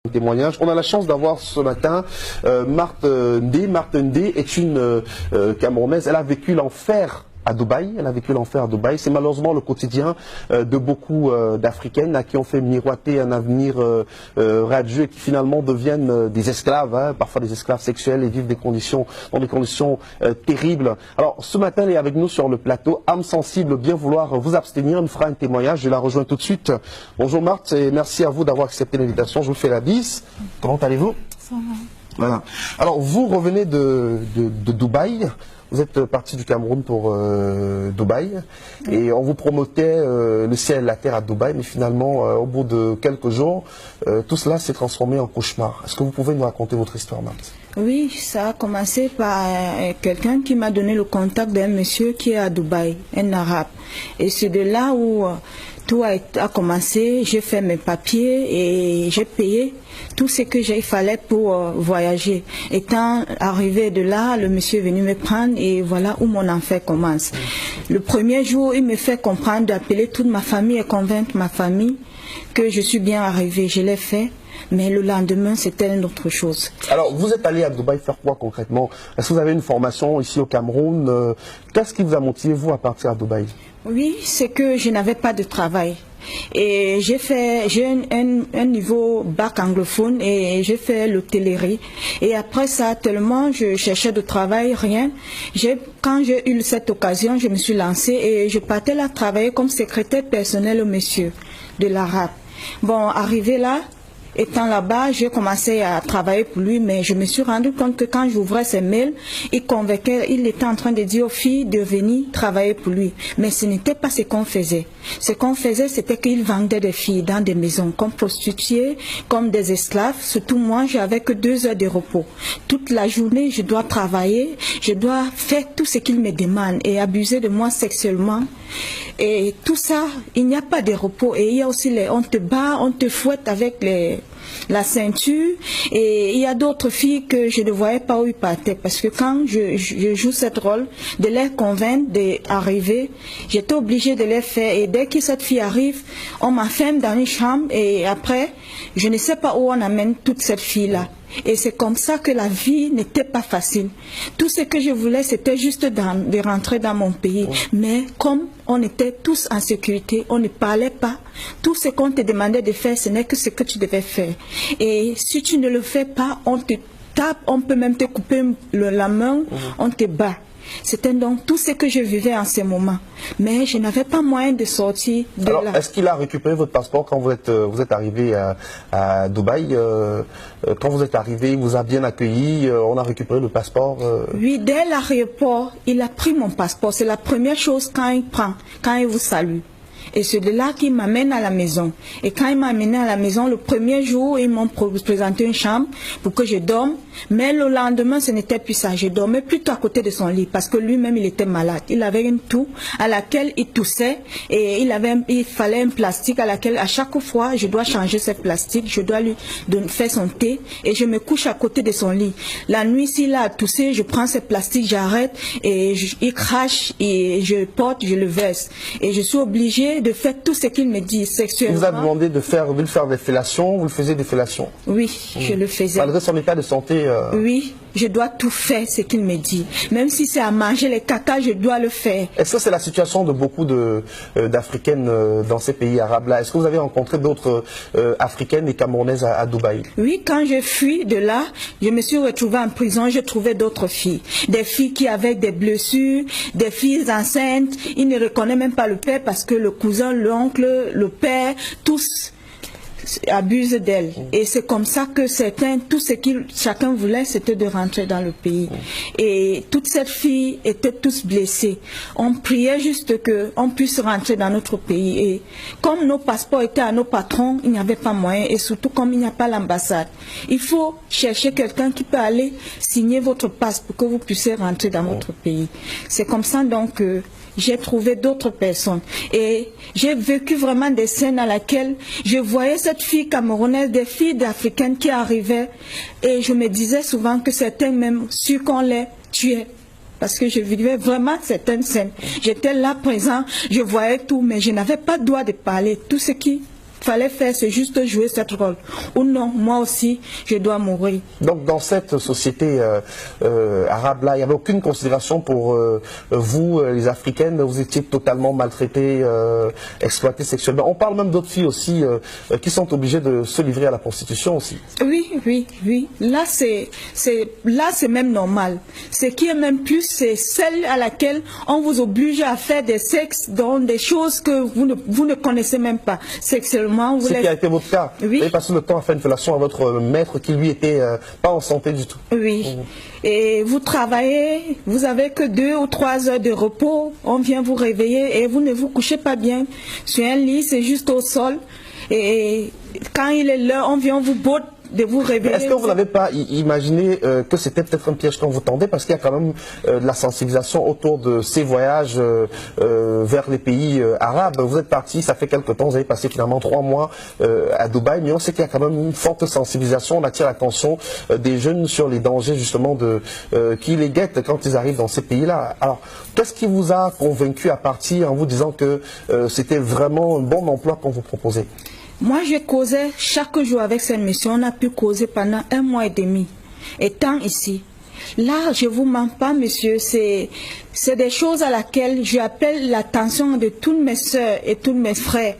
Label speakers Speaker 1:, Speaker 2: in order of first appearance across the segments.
Speaker 1: Témoignage. On a la chance d'avoir ce matin Marthe Ndé. Marthe Ndé est une Camerounaise. Elle a vécu l'enfer à Dubaï. C'est malheureusement le quotidien de beaucoup d'Africaines qui ont fait miroiter un avenir radieux et qui finalement deviennent des esclaves, parfois des esclaves sexuels et vivent dans des conditions terribles. Alors ce matin, elle est avec nous sur le plateau. Âme sensible, bien vouloir vous abstenir. Elle nous fera un témoignage. Je la rejoins tout de suite. Bonjour Marthe et merci à vous d'avoir accepté l'invitation. Je vous fais la bise. Comment allez-vous?
Speaker 2: Ça va.
Speaker 1: Voilà. Alors vous revenez de Dubaï. Vous êtes parti du Cameroun pour Dubaï et on vous promettait le ciel et la terre à Dubaï, mais finalement, au bout de quelques jours, tout cela s'est transformé en cauchemar. Est-ce que vous pouvez nous raconter votre histoire, Marthe?
Speaker 2: Oui, ça a commencé par quelqu'un qui m'a donné le contact d'un monsieur qui est à Dubaï, un arabe. Et c'est de là où tout a commencé. J'ai fait mes papiers et j'ai payé tout ce que il fallait pour voyager. Étant arrivé de là, le monsieur est venu me prendre et voilà où mon enfer commence. Le premier jour, il me fait comprendre d'appeler toute ma famille et convaincre ma famille que je suis bien arrivée. Je l'ai fait. Mais le lendemain, c'était une autre chose.
Speaker 1: Alors, vous êtes allé à Dubaï faire quoi concrètement? Est-ce que vous avez une formation ici au Cameroun? Qu'est-ce qui vous a motivé, vous, à partir à Dubaï?
Speaker 2: Oui, c'est que je n'avais pas de travail. Et j'ai un niveau bac anglophone et j'ai fait l'hôtellerie. Et après ça, tellement je cherchais de travail, rien. Quand j'ai eu cette occasion, je me suis lancée et je partais là travailler comme secrétaire personnel au monsieur de l'arabe. Bon, arrivé là, étant là-bas, j'ai commencé à travailler pour lui, mais je me suis rendu compte que quand j'ouvrais ses mails, il était en train de dire aux filles de venir travailler pour lui. Mais ce n'était pas ce qu'on faisait. Ce qu'on faisait, c'était qu'il vendait des filles dans des maisons, comme prostituées, comme des esclaves. Surtout moi, j'avais que 2 heures de repos. Toute la journée, je dois travailler, je dois faire tout ce qu'il me demande et abuser de moi sexuellement. Et tout ça, il n'y a pas de repos. Et il y a aussi on te bat, on te fouette avec la ceinture. Et il y a d'autres filles que je ne voyais pas où ils partaient. Parce que quand je joue ce rôle, de les convaincre d'arriver, j'étais obligée de les faire. Et dès que cette fille arrive, on m'enferme dans une chambre. Et après, je ne sais pas où on amène toute cette fille-là. Et c'est comme ça que la vie n'était pas facile. Tout ce que je voulais, c'était juste de rentrer dans mon pays. Mais comme on était tous en sécurité, on ne parlait pas. Tout ce qu'on te demandait de faire, ce n'est que ce que tu devais faire. Et si tu ne le fais pas, on te tape, on peut même te couper la main, on te bat. C'était donc tout ce que je vivais en ce moment. Mais je n'avais pas moyen de sortir de là.
Speaker 1: Est-ce qu'il a récupéré votre passeport quand vous êtes arrivé à Dubaï? Quand vous êtes arrivé, il vous a bien accueilli, on a récupéré le passeport?
Speaker 2: Oui, dès l'aéroport, il a pris mon passeport. C'est la première chose quand il vous salue. Et c'est de là qu'il m'amène à la maison. Et quand il m'a amené à la maison, le premier jour, ils m'ont présenté une chambre pour que je dorme. Mais le lendemain, ce n'était plus ça. Je dormais plutôt à côté de son lit parce que lui-même, il était malade. Il avait une toux à laquelle il toussait et il fallait un plastique à laquelle, à chaque fois, je dois changer ce plastique. Je dois lui faire son thé et je me couche à côté de son lit. La nuit, s'il a toussé, je prends ce plastique, j'arrête et il crache et je porte, je le verse. Et je suis obligée de faire tout ce qu'il me dit sexuellement.
Speaker 1: Il vous a demandé de lui faire des fellations, vous le faisiez des fellations?
Speaker 2: Oui, je le faisais.
Speaker 1: Malgré son état de santé?
Speaker 2: Oui, je dois tout faire ce qu'il me dit. Même si c'est à manger les caca, je dois le faire.
Speaker 1: Est-ce que c'est la situation de beaucoup d'Africaines dans ces pays arabes-là? Est-ce que vous avez rencontré d'autres Africaines et Camerounaises à Dubaï?
Speaker 2: Oui, quand je fuis de là, je me suis retrouvée en prison, j'ai trouvé d'autres filles. Des filles qui avaient des blessures, des filles enceintes. Ils ne reconnaissent même pas le père parce que le cousin, l'oncle, le père, tous abusent d'elle. Et c'est comme ça que tout ce que chacun voulait, c'était de rentrer dans le pays. Et toutes ces filles étaient tous blessées. On priait juste qu'on puisse rentrer dans notre pays. Et comme nos passeports étaient à nos patrons, il n'y avait pas moyen. Et surtout comme il n'y a pas l'ambassade. Il faut chercher quelqu'un qui peut aller signer votre passe pour que vous puissiez rentrer dans votre pays. C'est comme ça donc que j'ai trouvé d'autres personnes. Et j'ai vécu vraiment des scènes à laquelle je voyais cette fille camerounaise, des filles africaines qui arrivaient. Et je me disais souvent que certains même sûrs qu'on les tuait. Parce que je vivais vraiment certaines scènes. J'étais là présent, je voyais tout, mais je n'avais pas le droit de parler. Tout ce qui fallait faire, c'est juste jouer cette rôle. Ou non, moi aussi, je dois mourir.
Speaker 1: Donc dans cette société arabe-là, il n'y avait aucune considération pour vous, les Africaines, vous étiez totalement maltraitées, exploitées sexuellement. On parle même d'autres filles aussi qui sont obligées de se livrer à la prostitution aussi.
Speaker 2: Oui, oui, oui. Là, c'est même normal. Ce qui est même plus, c'est celle à laquelle on vous oblige à faire des sexes dans des choses que vous ne connaissez même pas sexuellement.
Speaker 1: Ce qui a été votre cas.
Speaker 2: Oui.
Speaker 1: Vous avez passé le temps à faire une fellation à votre maître qui lui était pas en santé du tout.
Speaker 2: Oui. Et vous travaillez, vous avez que 2 ou 3 heures de repos, on vient vous réveiller et vous ne vous couchez pas bien sur un lit, c'est juste au sol. Et quand il est l'heure, on vient vous botte de vous réveiller.
Speaker 1: Est-ce que vous n'avez pas imaginé que c'était peut-être un piège qu'on vous tendait, parce qu'il y a quand même de la sensibilisation autour de ces voyages vers les pays arabes. Vous êtes parti, ça fait quelques temps, vous avez passé finalement 3 mois à Dubaï, mais on sait qu'il y a quand même une forte sensibilisation, on attire l'attention des jeunes sur les dangers justement qui les guettent quand ils arrivent dans ces pays-là. Alors, qu'est-ce qui vous a convaincu à partir en vous disant que c'était vraiment un bon emploi qu'on vous proposait?
Speaker 2: Moi, je causais chaque jour avec cette mission. On a pu causer pendant 1 mois et demi, étant ici. Là, je ne vous mens pas, monsieur, c'est des choses à laquelle j'appelle l'attention de toutes mes soeurs et tous mes frères,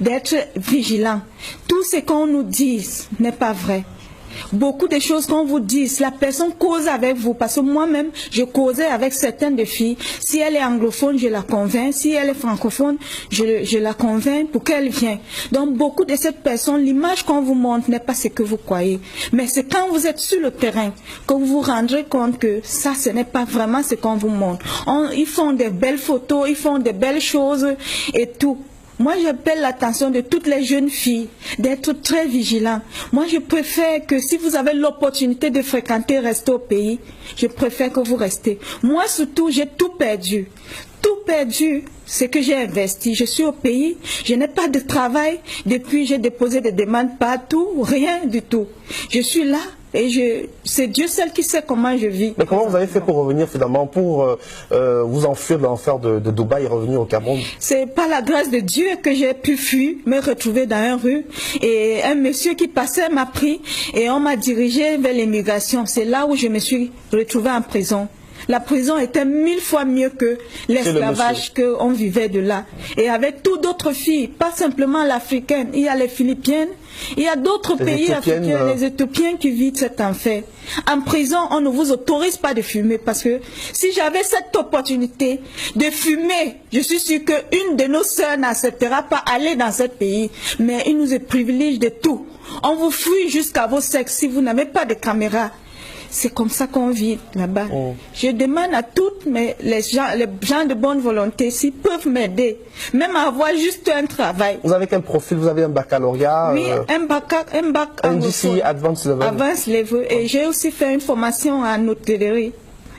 Speaker 2: d'être vigilants. Tout ce qu'on nous dit n'est pas vrai. Beaucoup de choses qu'on vous dit, la personne cause avec vous, parce que moi-même, je causais avec certaines des filles. Si elle est anglophone, je la convainc. Si elle est francophone, je la convainc pour qu'elle vienne. Donc, beaucoup de cette personne, l'image qu'on vous montre n'est pas ce que vous croyez. Mais c'est quand vous êtes sur le terrain que vous vous rendrez compte que ça, ce n'est pas vraiment ce qu'on vous montre. Ils font des belles photos, ils font des belles choses et tout. Moi, j'appelle l'attention de toutes les jeunes filles d'être très vigilants. Moi, je préfère que si vous avez l'opportunité de fréquenter, rester au pays, je préfère que vous restez. Moi, surtout, j'ai tout perdu. Tout perdu, c'est que j'ai investi. Je suis au pays, je n'ai pas de travail. Depuis, j'ai déposé des demandes partout, rien du tout. Je suis là. Et c'est Dieu seul qui sait comment je vis.
Speaker 1: Mais comment vous avez fait pour revenir finalement, pour vous enfuir de l'enfer de Dubaï et revenir au Cameroun?
Speaker 2: C'est par la grâce de Dieu que j'ai pu fuir, me retrouver dans une rue. Et un monsieur qui passait m'a pris et on m'a dirigé vers l'immigration. C'est là où je me suis retrouvée en prison. La prison était 1000 fois mieux que l'esclavage qu'on vivait de là. Et avec toutes d'autres filles, pas simplement l'africaine, il y a les Philippiennes, il y a d'autres pays africains, les Éthiopiens qui vivent cet enfer. En prison, on ne vous autorise pas de fumer parce que si j'avais cette opportunité de fumer, je suis sûre qu'une de nos sœurs n'acceptera pas aller dans ce pays. Mais il nous privilège de tout. On vous fuit jusqu'à vos sexes si vous n'avez pas de caméra. C'est comme ça qu'on vit là-bas. Je demande à toutes les gens de bonne volonté s'ils peuvent m'aider, même à avoir juste un travail.
Speaker 1: Vous avez quel profil? Vous avez un baccalauréat?
Speaker 2: Oui, un bac
Speaker 1: NGC Advanced Level.
Speaker 2: Advanced Level. Et j'ai aussi fait une formation en hôtellerie.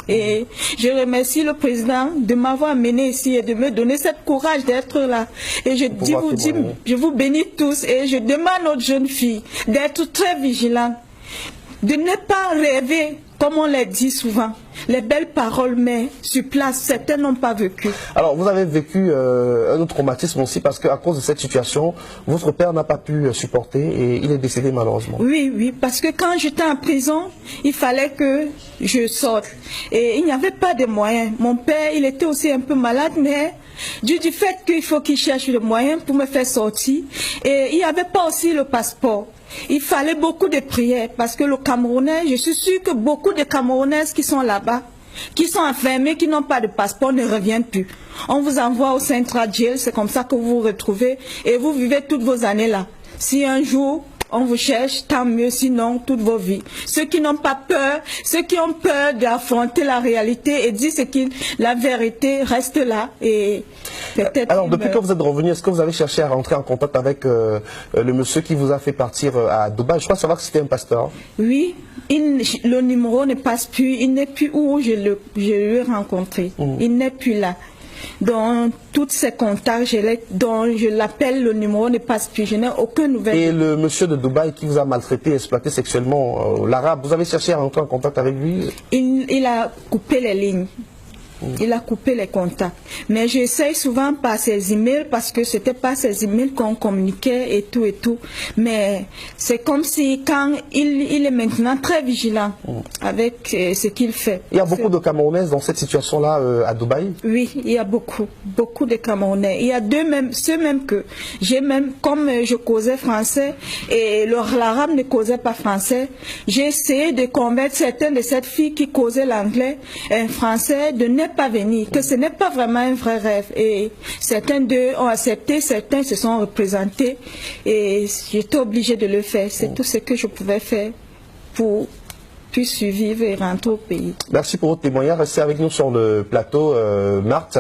Speaker 2: Et je remercie le président de m'avoir amené ici et de me donner ce courage d'être là. Et je vous bénis tous et je demande aux jeunes filles d'être très vigilantes, de ne pas rêver, comme on l'a dit souvent, les belles paroles, mais sur place, certains n'ont pas vécu. Alors,
Speaker 1: vous avez vécu un autre traumatisme aussi, parce qu'à cause de cette situation, votre père n'a pas pu supporter et il est décédé malheureusement.
Speaker 2: Oui, oui, parce que quand j'étais en prison, il fallait que je sorte. Et il n'y avait pas de moyens. Mon père, il était aussi un peu malade, mais du fait qu'il faut qu'il cherche le moyen pour me faire sortir. Et il n'y avait pas aussi le passeport. Il fallait beaucoup de prières parce que le Camerounais, je suis sûre que beaucoup de Camerounaises qui sont là-bas, qui sont enfermées, qui n'ont pas de passeport, ne reviennent plus. On vous envoie au Central Jail, c'est comme ça que vous vous retrouvez et vous vivez toutes vos années là. Si un jour on vous cherche, tant mieux, sinon toute vos vies. Ceux qui n'ont pas peur, ceux qui ont peur d'affronter la réalité et dire la vérité reste là et peut-être.
Speaker 1: Alors depuis que vous êtes revenu, est-ce que vous avez cherché à rentrer en contact avec le monsieur qui vous a fait partir à Dubaï? Je crois savoir que c'était un pasteur.
Speaker 2: Oui, le numéro ne passe plus, il n'est plus où je l'ai rencontré. Il n'est plus là. Dans tous ces contacts, dont je l'appelle, le numéro ne passe plus, je n'ai aucune nouvelle.
Speaker 1: Et le monsieur de Dubaï qui vous a maltraité, exploité sexuellement, l'arabe, vous avez cherché à rentrer en contact avec lui?
Speaker 2: Il a coupé les lignes. Il a coupé les contacts. Mais j'essaye souvent par ses emails parce que c'était pas ses emails qu'on communiquait et tout et tout. Mais c'est comme si quand il est maintenant très vigilant avec ce qu'il fait.
Speaker 1: Il y a beaucoup de Camerounaises dans cette situation-là à Dubaï?
Speaker 2: Oui, il y a beaucoup de Camerounais. Il y a ceux même que j'ai même, comme je causais français et l'arabe ne causait pas français, j'ai essayé de convaincre certaines de cette fille qui causait l'anglais, un français, de ne pas venir, que ce n'est pas vraiment un vrai rêve. Et certains d'eux ont accepté, certains se sont représentés et j'étais obligée de le faire. C'est tout ce que je pouvais faire pour survivre et rentrer au pays.
Speaker 1: Merci pour votre témoignage. Restez avec nous sur le plateau, Marthe.